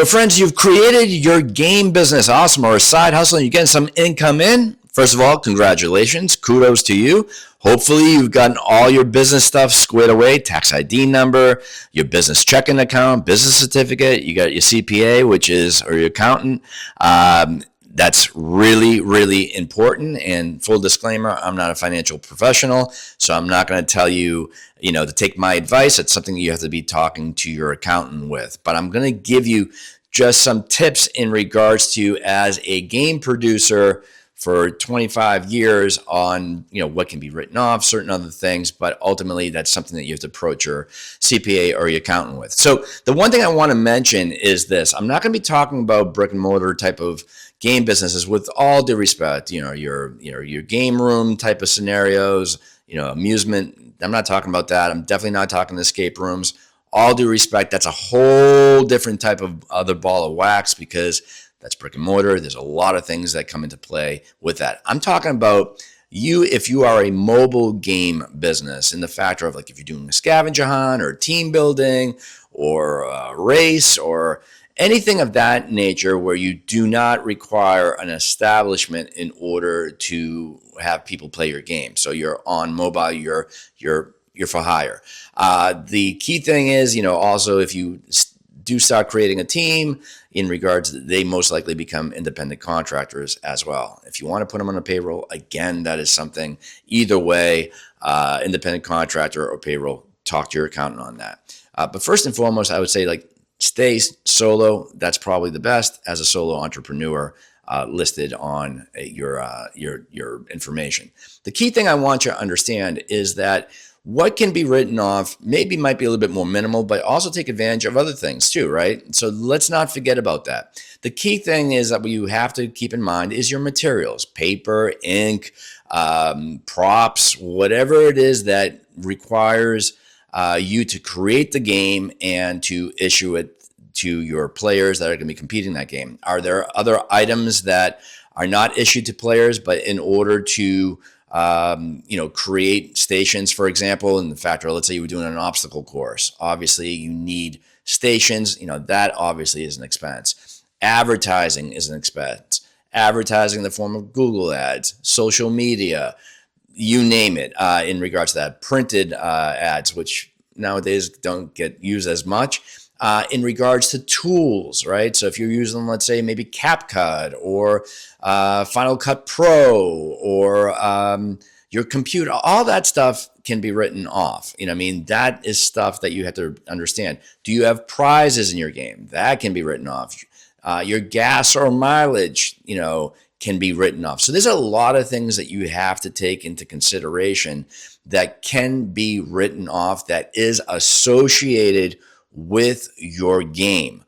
So friends, you've created your game business, awesome, or a side hustle, and you're getting some income in. First of all, congratulations, kudos to you. Hopefully you've gotten all your business stuff squared away, tax ID number, your business checking account, business certificate, you got your CPA, or your accountant. That's really, really important. And full disclaimer, I'm not a financial professional, so I'm not going to tell you, to take my advice. It's something you have to be talking to your accountant with. But I'm going to give you just some tips in regards to, as a game producer for 25 years, on what can be written off, certain other things, but ultimately that's something that you have to approach your CPA or your accountant with. So the one thing I want to mention is this: I'm not going to be talking about brick and mortar type of game businesses, with all due respect. Your game room type of scenarios, amusement. I'm not talking about that. I'm definitely not talking escape rooms. All due respect, that's a whole different type of other ball of wax, because that's brick and mortar. There's a lot of things that come into play with that. I'm talking about if you are a mobile game business, in the factor of, like, if you're doing a scavenger hunt or team building or a race or anything of that nature, where you do not require an establishment in order to have people play your game. So you're on mobile, you're for hire. The key thing is, also, if you do start creating a team, in regards, they most likely become independent contractors as well. If you want to put them on a payroll, again, that is something. Either way, independent contractor or payroll, talk to your accountant on that. But first and foremost, I would say, stay solo. That's probably the best as a solo entrepreneur, listed on your information. The key thing I want you to understand is that what can be written off might be a little bit more minimal, but also take advantage of other things too, right? So let's not forget about that. The key thing is that what you have to keep in mind is your materials: paper, ink, props, whatever it is that requires you to create the game and to issue it to your players that are going to be competing in that game. Are there other items that are not issued to players, but in order to create stations, for example, in the factor, let's say you were doing an obstacle course, obviously you need stations, that obviously is an expense. Advertising is an expense. Advertising in the form of Google ads, social media, you name it, in regards to that. Printed ads, which nowadays don't get used as much. In regards to tools, right? So if you're using, let's say, maybe CapCut or Final Cut Pro or your computer, all that stuff can be written off. That is stuff that you have to understand. Do you have prizes in your game? That can be written off. Your gas or mileage, can be written off. So there's a lot of things that you have to take into consideration that can be written off, that is associated with your game.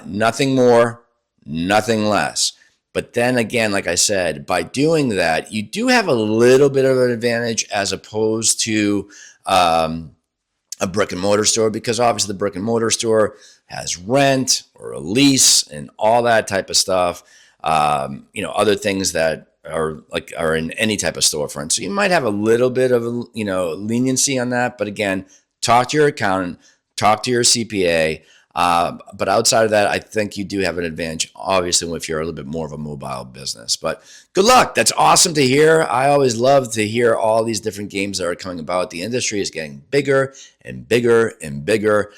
Nothing more, nothing less. But then again, like I said, by doing that, you do have a little bit of an advantage as opposed to a brick and mortar store, because obviously the brick and mortar store has rent or a lease and all that type of stuff. Other things that are in any type of storefront. So you might have a little bit of leniency on that. But again, talk to your accountant, talk to your CPA. But outside of that, I think you do have an advantage, obviously, if you're a little bit more of a mobile business. But good luck. That's awesome to hear. I always love to hear all these different games that are coming about. The industry is getting bigger and bigger and bigger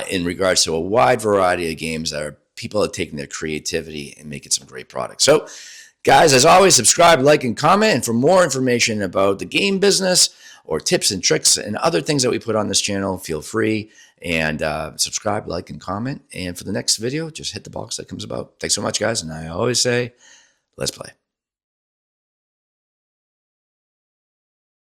in regards to a wide variety of games that people are taking their creativity and making some great products. So, guys, as always, subscribe, like, and comment. And for more information about the game business or tips and tricks and other things that we put on this channel, feel free and subscribe, like, and comment. And for the next video, just hit the box that comes about. Thanks so much, guys. And I always say, let's play.